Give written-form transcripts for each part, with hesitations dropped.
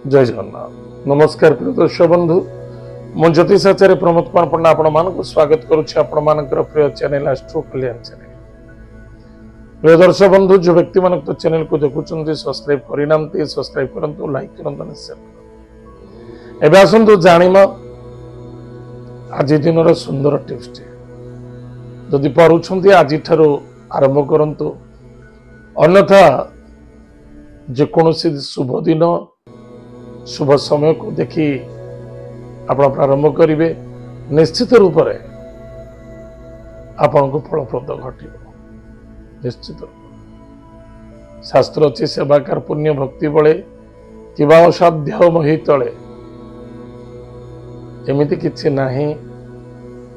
जय जगन्नाथ नमस्कार प्रिय दर्शक बंधु मु ज्योतिषाचार्य प्रमोद कुमार पंडा आपण मानक स्वागत करुच्ची आपण मानकर प्रिय चैनल एस्ट्रो कल्याण चैनल। प्रिय दर्शक बंधु जो व्यक्ति मान तो चैनल को देखुं सब्सक्राइब करना सब्सक्राइब करूँ लाइक करूँ शेयर एवं आसतु जाणीम आज दिन सुंदर टिप्स जदि पारुंट आज आरंभ करूँ अन्यथा जेकोसी शुभ दिन शुभ समय को देखी आपण प्रारंभ करेंगे निश्चित रूप से आपण को फलप्रद घट निश्चित रूप शास्त्र अच्छी सेवाकार पुण्य भक्ति बड़े कि असाध्य मही तले एमती किसी ना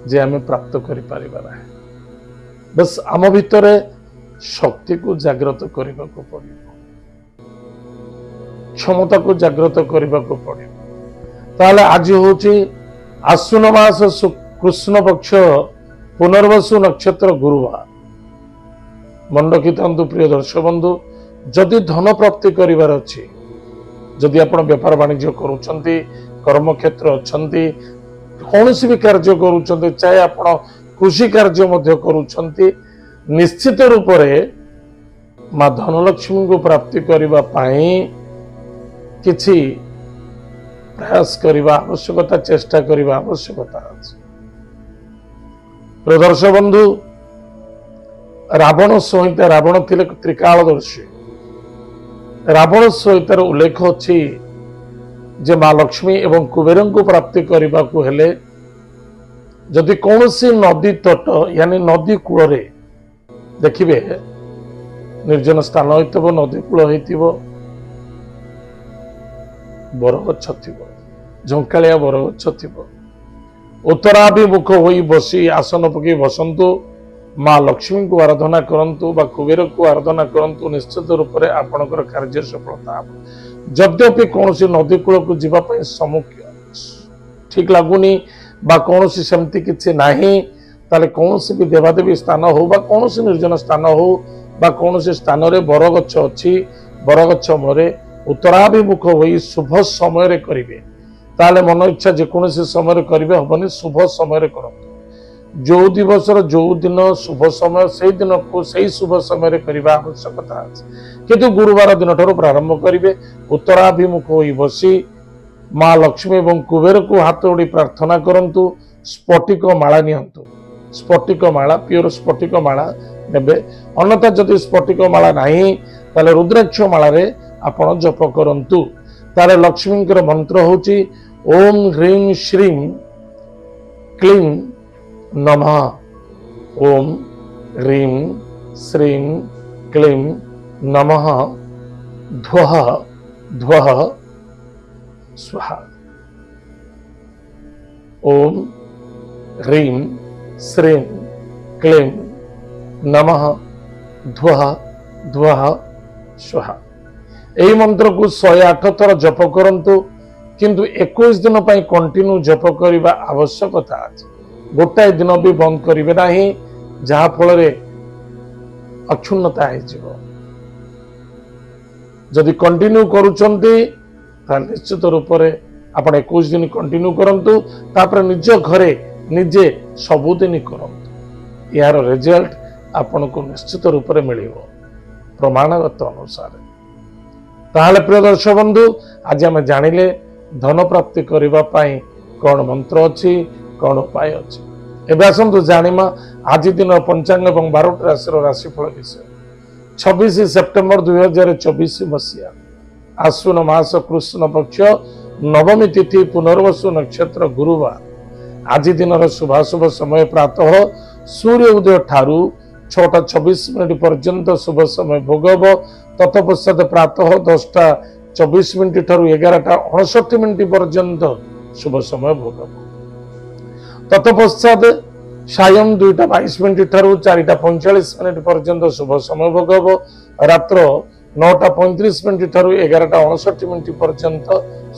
जे आम प्राप्त कर बस आम भितर शक्ति को जागृत करने को पड़े क्षमता को जागृत करने को पड़े ताले आज हूँ आश्विन मास कृष्ण पक्ष पुनर्वसु नक्षत्र गुरुवार मन रखिथु प्रिय दर्शक बंधु जदि धन प्राप्ति करिवार अछि जदि आपण व्यापार वाणिज्य करूछंती कर्म क्षेत्र अछंती कौनसी भी कार्य करूछंती चाहे आपण कृषि कार्य मध्य करूछंती निश्चित रूप से मां धनलक्ष्मी को प्राप्ति करबा पाई किछि प्रयास करबा आवश्यकता चेष्टा करबा आवश्यकता अछि। प्रदर्शक बंधु रावण संहिता रावण थिले त्रिकालदर्शी रावण संहितार उल्लेख अछि जे मां लक्ष्मी एवं कुबेर को प्राप्ति करबा को हेले जदि कौनसी नदी तट यानी नदी कूल रे देखिबे निर्जन स्थान होइतबो नदी कूल होइतबो बरगछ थिबो झंकालिया बरगछ थिबो उत्तराभिमुख होई बसी आसन पकई बसंतु मां लक्ष्मी को आराधना करंतु बा कुबेर को आराधना करंतु निश्चित रूप से आपणकर कार्य सफलता जद्यपि कौन नदी कूल को जीवाई सम्मुख ठीक लगुनि बा कौन सेमती किसी नाही ताले कौन भी देवादेवी स्थान हो बा कौन निर्जन स्थान हो बा कौन स्थान रे बरगछ अच्छी बरगछ मूले उत्तराभिमुख होई शुभ समय रे करिवे ताले मन इच्छा जेकोसी समय करेंगे हेनी शुभ समय करते जो दिवस जो दिन शुभ समय से दिन को सही शुभ समय करने आवश्यकता किंतु गुरुवार दिन ठार प्रारंभ करेंगे उत्तराभिमुख हो बसी मां लक्ष्मी एवं कुबेर को हाथ जोड़ी प्रार्थना करंतु स्फटिक माला नियंतु स्फटिक माला प्योर स्फटिक माला नेबे अन्यथा जदि स्फटिक माला नहीं ताले रुद्राक्ष माला रे आपण जप करंतु तारे लक्ष्मी मंत्र होची ओम ह्रीं श्रीं क्लीं नमः ओम ह्रीं श्रीं क्लीं नमः ध्वः ध्वः स्वाहा ओम ह्रीं श्रीं क्लीं नमः ध्वः ध्वः स्वाहा यही मंत्र को 108 थर जप करंतु किंतु 21 दिन पर कंटिन्यू जप करने आवश्यकता अछि गोटाए दिन भी बंद करेंगे ना जहा फल अक्षुण्णता जदि कंटिन्यू करुचंती निश्चित रूप से आप 21 दिन कंटिन्यू करंतु तापर निज घरे निजे सबुदिन करंतु यार रिजल्ट आपन को निश्चित रूप से मिलिबो प्रमाणगत अनुसार। ताहले प्रिय दर्शक बंधु आज आम जानिले धन प्राप्ति करने कौन मंत्र अच्छी कौन उपाय अच्छी एवं आसतु जानिमा आज दिन पंचांग और 12 राशि राशिफल विषय 26 सेप्टेम्बर 2024 मसीहा आश्विन मास कृष्ण पक्ष नवमी तिथि पुनर्वसु नक्षत्र गुरुवार आज दिन शुभाशुभ समय प्रातः सूर्य उदय ठारू 6:26 पर्यंत शुभ समय भोग तत्पश्चात प्रातः 10:24 ठारू 11:59 पर्यंत शुभ समय भोग तत्पश्चात सायं 2:22 ठारू 4:45 पर्यंत शुभ समय भोग रात्र 9:35 ठारू 11:59 पर्यंत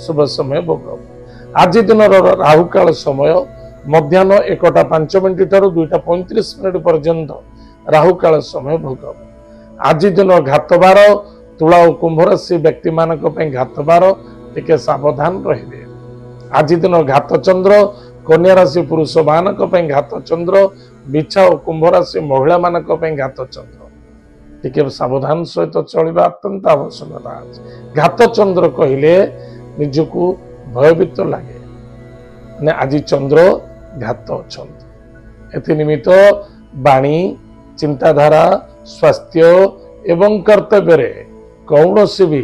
शुभ समय भोग आज दिन राहुकाल समय मध्याह्न 1:05 ठारू 2:35 पर्यंत राहुकाल समय भोग आज दिन घातबार तुला और कुंभ राशि व्यक्ति मान घातबार टिके सावधान रहिबे। आज दिन घात चंद्र कन्या राशि पुरुष मानक घात चंद्र, बिछा और कुंभ राशि महिला मानक घात चंद्र, टिके सावधान सहित चलवा अत्यंत आवश्यकता अछि। घात चंद्र कहले निजको भयभीत लगे, ने आज चंद्र घात अछंती, एथि निमित्त वाणी चिंताधारा स्वास्थ्य एवं कर्तव्य रे कौनसी भी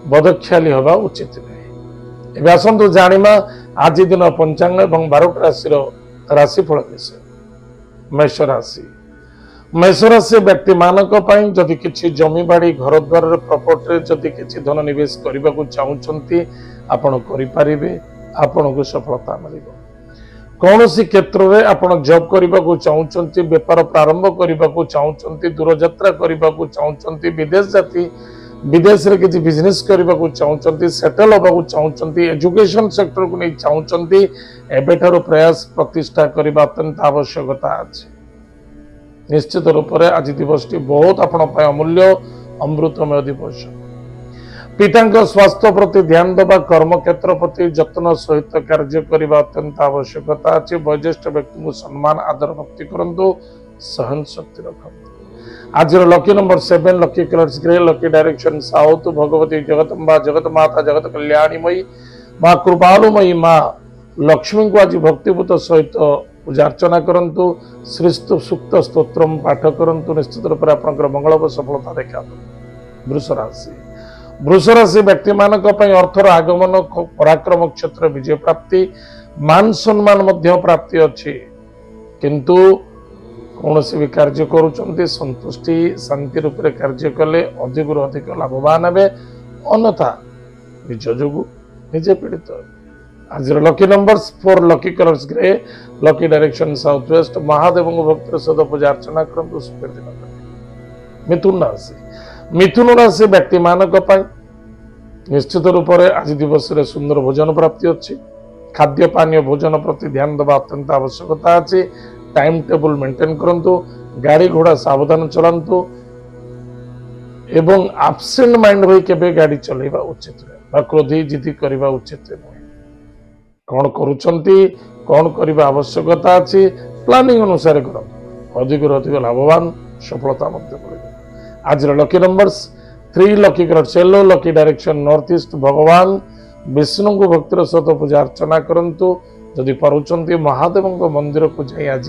बदख्याली हवा उचित नहीं। एवं आसतु जानिमा आज दिन पंचांग एवं 12 राशि राशिफल विषय। मेष राशि, मेष राशि व्यक्ति मानक पई जदि किछि जमी बाड़ी घर द्वार प्रॉपर्टी जदि किछि धन निवेश करबा को चाहुचंती आपण करि परिबे, आपण को सफलता मिलिबो। कौनसी क्षेत्र में आपण जॉब करबा को चाहुचंती, व्यापार प्रारंभ करबा को चाहुचंती, दूर यात्रा करबा को चाहुचंती, विदेश जाति विदेश रे किछि बिजनेस करबा को चाहुचंती, सेटल होबा को चाहुचंती, एजुकेशन सेक्टर को नै चाहुचंती, एबेठारो प्रयास प्रतिष्ठा करबा अत्यंत आवश्यकता अछि। निश्चित रूप से आज दिवस टी बहुत आपण पाए अमूल्य अमृतमय दिवस। पिता स्वास्थ्य प्रति ध्यान देवा, कर्म क्षेत्र प्रति जत्न सहित कार्य करने अत्यंत आवश्यकता अच्छी। वयोज्येष्ठ व्यक्ति को सम्मान आदर भक्ति करंतु, सहन शक्ति रखंतु। आज lucky number 7, lucky colours grey, lucky direction south. Bhagwati Jagdamba जगत माता जगत कल्याणीमयी माँ कृपालुमयी माँ लक्ष्मी को आज भक्तिभूत सहित पूजा अर्चना करंतु, श्री सूक्त स्तोत्रम पाठ करंतु। निश्चित रूप से आपनकर मंगल व सफलता देखा। वृष राशि, वृष राशि व्यक्ति मानक पई अर्थर आगमन, पराक्रम क्षेत्र विजय प्राप्ति, मान सम्मान मध्य प्राप्ति अच्छी, किंतु कौन भी कार्य करुचंती संतुष्टि शांति रूप से कार्य कले अधिक अधिक लाभवान हे, अन्यथा निज जोगु निजे पीड़ित। आज lucky numbers 4, lucky colours grey, lucky direction south west. Mahadev भक्तर सद पूजा अर्चना करंतु, सुखर दिन। मिथुन राशि, मिथुन राशि व्यक्ति मानक पई निश्चित रूप से आज दिवस रे सुंदर भोजन प्राप्ति अच्छी। खाद्य पानीय भोजन प्रति ध्यान देवा अत्यंत आवश्यकता अच्छी। टाइम टेबल मेंटेन करंतु, गाड़ी घोड़ा सावधान चलांतु एवं एब्सेंट माइंड होई केबे गाड़ी चलेबा उचित नुहे, बा क्रोधी जिद्दी करबा उचित नुहे। कौन करुचंती कौन करबा आवश्यकता अच्छी, प्लानिंग अनुसार करंतु, अधिक अधिक लाभवान सफलता मध्य मिलिबो। आज lucky numbers 3, lucky colours yellow, lucky direction north east. भगवान विष्णु को भक्तिर सहित पूजा अर्चना करंतु। जदि पारुचंती महादेव मंदिर को जाई आज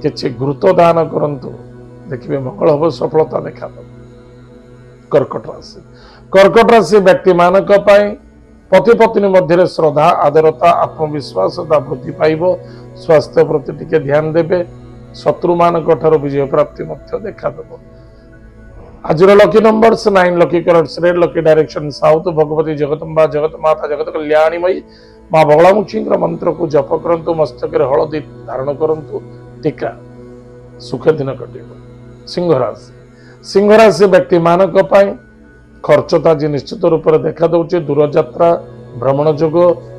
किछि गुरुत्व दान करंतु, देखिबे मंगल हब, सफलता देखा। कर्कट राशि, कर्कट राशि व्यक्ति मानक पई पति पत्नी मध्य श्रद्धा आदरता आत्मविश्वास वृद्धि पाइब। स्वास्थ्य प्रति टिके ध्यान देवे, शत्रु मानक ठारो विजय प्राप्ति मध्य देखा देबो। आज lucky numbers 9, lucky colours red, lucky direction south. Bhagwati Jagdamba जगत माता जगत कल्याणीमयी माँ बगलामुखी मंत्र को जप करंतु, मस्तक हलदी धारण करंतु, टीका सुखे दिन कटिबो। सिंह राशि, सिंह राशि व्यक्ति मानक पई खर्च तो आज निश्चित रूप से देखा दौचे। दूर यात्रा भ्रमण जोग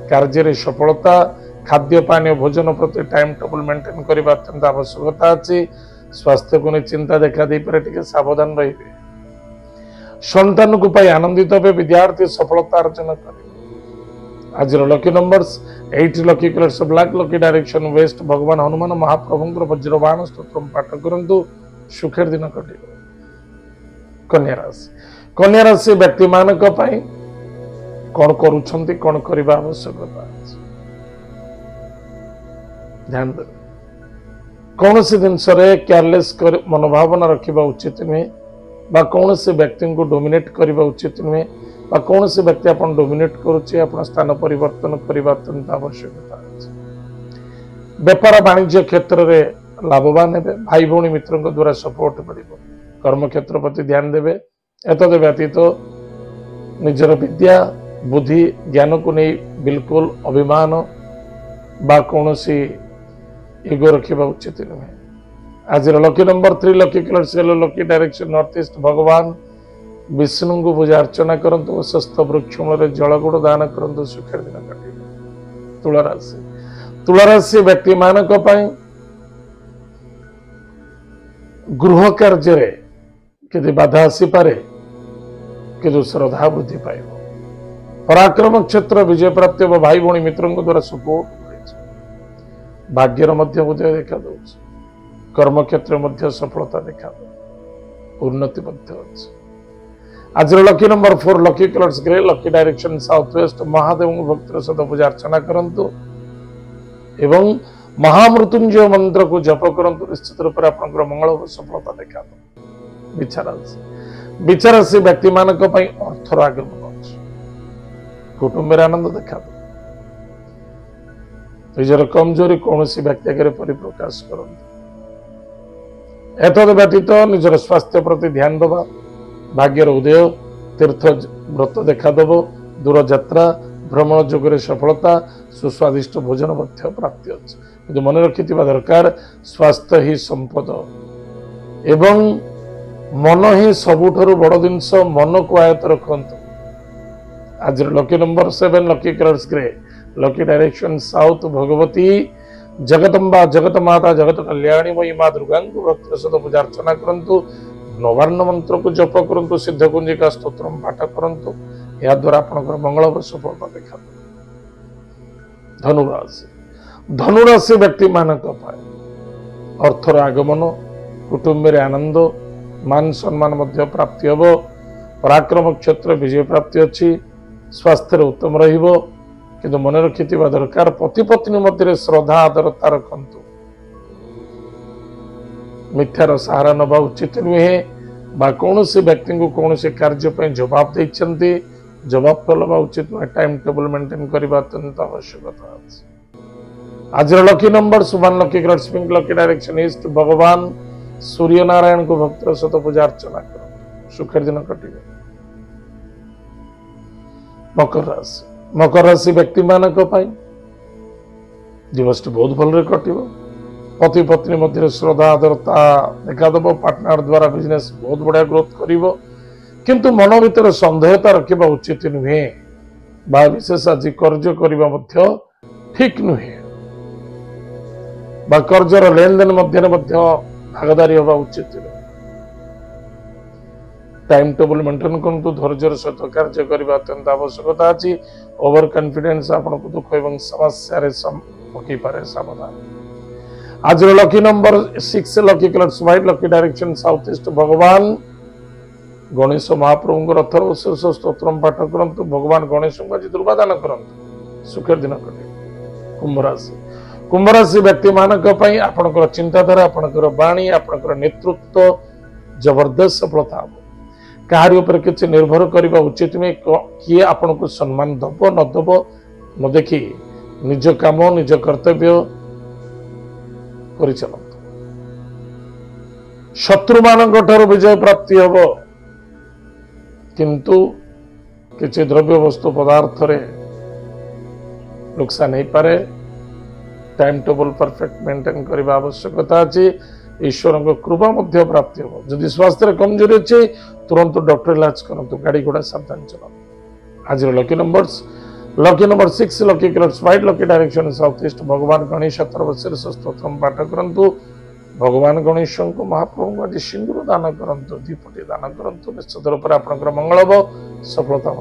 कार्य सफलता, खाद्य पानीय भोजन प्रति टाइम टेबल मेंटेन करने अत्यंत आवश्यकता अच्छी। स्वास्थ्य को नहीं चिंता देखा दे पारे, टिके सावधान रहिबे। संतान को पाई आनंदित हे, विद्यार्थी सफलता अर्जन करे। आज lucky numbers 8, lucky colours black, lucky direction waste. भगवान हनुमान महाप्रभु वज्रबाण स्तोत्रम पाठ करंतु, सुखेर दिन कटिबो। कन्या राशि, कन्या राशि व्यक्ति मानक पई कौन करुछंती कौन करबा आवश्यकता अछि, ध्यान देबे। कौन सी जिनस केयरलेस मनोभावना रखा उचित नुहे, बा कौन से व्यक्ति को डोमिनेट करने उचित नुहे, बा कौन से व्यक्ति आप डोमिनेट करुचे आप स्थान परिवर्तन करने अत्यंत आवश्यकता अछि। व्यापार वाणिज्य क्षेत्र में लाभवान हे, भाई भौणी मित्रों द्वारा सपोर्ट मिलिबो। कर्म क्षेत्र प्रति ध्यान देवे। एतद व्यतीत निजर विद्या बुद्धि ज्ञान को नहीं बिल्कुल अभिमान बा कौन सी इगो रखा उचित नुहे। आज lucky number 3, lucky colours yellow, lucky direction north east. भगवान विष्णु को पूजा अर्चना करंतु, स्वस्थ वृक्ष मूल जलगुड़ दान करंतु, सुखेर दिन कटिबो। तुला राशि, तुला राशि व्यक्ति मानक पई गृह कार्य किंतु बाधा आसी पारे, किंतु श्रद्धा वृद्धि पाइब। पराक्रम क्षेत्र विजय प्राप्ति हम भाई भाई मित्रों द्वारा सपोर्ट भाग्यर उदय देखा दौर कर्म क्षेत्र सफलता देखा उन्नति आज lucky number 4 lucky colours grey lucky direction south west Mahadev भक्तर सहित पूजा अर्चना करंतु एवं महामृत्युंजय मंत्र को जप करंतु निश्चित रूप से आपनकर मंगल और सफलता देखा विचार से व्यक्ति मानक पई अर्थर आगमन अछि कुटुंब आनंद देखा निजर कमजोरी कौन व्यक्ति आगे परिप्रकाश करते एतद व्यतीत निजर स्वास्थ्य प्रति ध्यान दबा भाग्यर उदय तीर्थ व्रत देखादेव दूर यात्रा भ्रमण जोगरे सफलता सुस्वादिष्ट भोजन प्राप्ति अच्छे कि मन रखि दरकार स्वास्थ्य ही संपद एवं मन ही सबुठारु बड़ जिनस मन को आयत रखंतु आज lucky number 7 lucky colours grey lucky direction south Bhagwati Jagdamba जगत माता जगत कल्याणी मई माँ दुर्गा को भक्त सहित पूजा अर्चना करंतु नवान्न मंत्र को जप करंतु सिद्ध कुंजिका स्तोत्र पाठ करंतु या द्वारा आपनकर मंगल और सफलता देखा धनुराशि व्यक्ति मानक अर्थर आगमन कुटुंब आनंद मान सम्मान प्राप्ति हम पराक्रम क्षेत्र विजय प्राप्ति अच्छी स्वास्थ्य उत्तम रहिबो किंतु मन रखि दरकार पति पत्नी मध्य श्रद्धा आदरता रखंतु मिथ्यार सहारा नवा उचित नुहे बा कौन व्यक्ति को कौन कार्य जवाब देते जवाब लगा उचित नुहे टाइम टेबल मेंटेन करने अत्यंत आवश्यकता अछि आज lucky number 1 lucky colours pink lucky direction east भगवान सूर्य नारायण को भक्त सहित पूजा अर्चना करो सुखर दिन कटिब मकर राशि व्यक्ति मानक दिवस बहुत भल कटिब पति पत्नी मध्य श्रद्धा आदरता देखादेव पार्टनर द्वारा बिजनेस बहुत बढ़िया ग्रोथ करिवो किंतु मन भीतर संदेहता रखा उचित नुहे बा विशेष आज कर्ज करबा मध्य ठीक नुहे बा कर्जर लेन देन मध्य भागदारी हवा उचित टाइम टेबल मेंटेन करंतु धैर्यर सहित कार्य करबा अत्यंत आवश्यकता अछि ओवर कॉन्फिडेंस आपनको दुख एवं समस्या रे पकई पारे सावधान आज lucky number 6 lucky colours white lucky direction south east भगवान गणेश महाप्रभु रथर शीर्ष स्तोत्र पाठ करंतु भगवान गणेश को आज दुर्वादान करंतु सुखर दिन कटे कुंभ राशि व्यक्ति मानक आपनकर चिंताधारा आपनकर वाणी आपनकर नेतृत्व जबरदस्त सफलता हम कहारी ऊपर किसी निर्भर करने उचित में किए आपन को सम्मान दब न दब न देखी निज काम निज कर्तव्य परिचालत शत्रु मानक विजय प्राप्ति हम किंतु किसी द्रव्य वस्तु पदार्थ रे नुकसान हो पारे टाइम टेबल परफेक्ट मेंटेन करने आवश्यकता अच्छी ईश्वर कृपा प्राप्ति हम जदि स्वास्थ्य कमजोरी अच्छे तुरंत डॉक्टर इलाज करंतु गाड़ी घोड़ा सावधान चला आज lucky number 6 lucky colours white lucky direction south east भगवान गणेश शीर्ष स्तोत्र पाठ करंतु भगवान गणेश को महाप्रभु आज सिंदूर दान करंतु दीपटी दान करंतु निश्चित रूप से आपनकर मंगल हो सफलता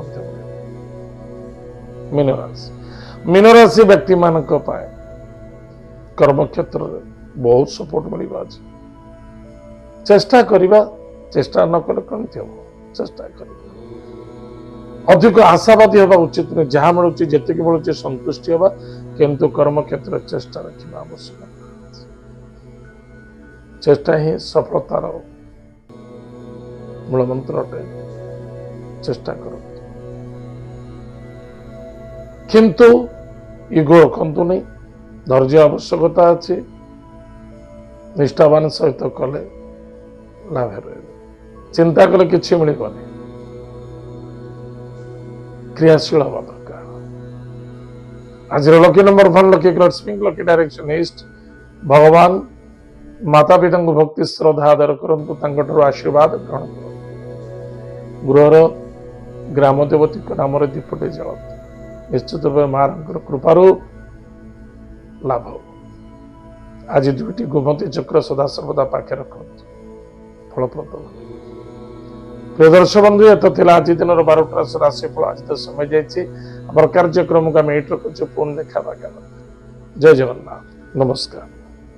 मीन राशि व्यक्ति मानक पाए कर्म क्षेत्र में बहुत सपोर्ट मिलवा चेष्टा करवा चेष्टा न कले कमी हम चेष्टा कर अधिक आशावादी हवा उचित नहीं जहाँ मिलूँ जी मिलूँ संतुष्टि हवा किंतु कर्म क्षेत्र चेष्टा रखा आवश्यक चेष्टा ही सफलतार मूल मंत्र अटे चेष्टा कर किंतु इगो रखंतु नहीं धैर्य आवश्यकता अच्छी निष्ठावान सहित कले लाभ रहे चिंता कले किसी मिलबनी क्रियाशील हवा दरकार आज lucky number 1 lucky colours pink lucky direction east भगवान माता पिता को भक्ति श्रद्धा आदर करंतु आशीर्वाद ग्रहण कर गृहर ग्राम देवती नाम दीपटे जलत निश्चित भाव माँ कृपारू लाभ आज 2टी गोमती चक्र सदा सर्वदा पाखे रखत फलप्रद प्रिय दर्शक बंधु ये तो थिला आज दिन 12टा राशिफल आज तो समय जाइए आम कार्यक्रम को आम ये रखुचे पुणी देखा जय जगन्नाथ नमस्कार।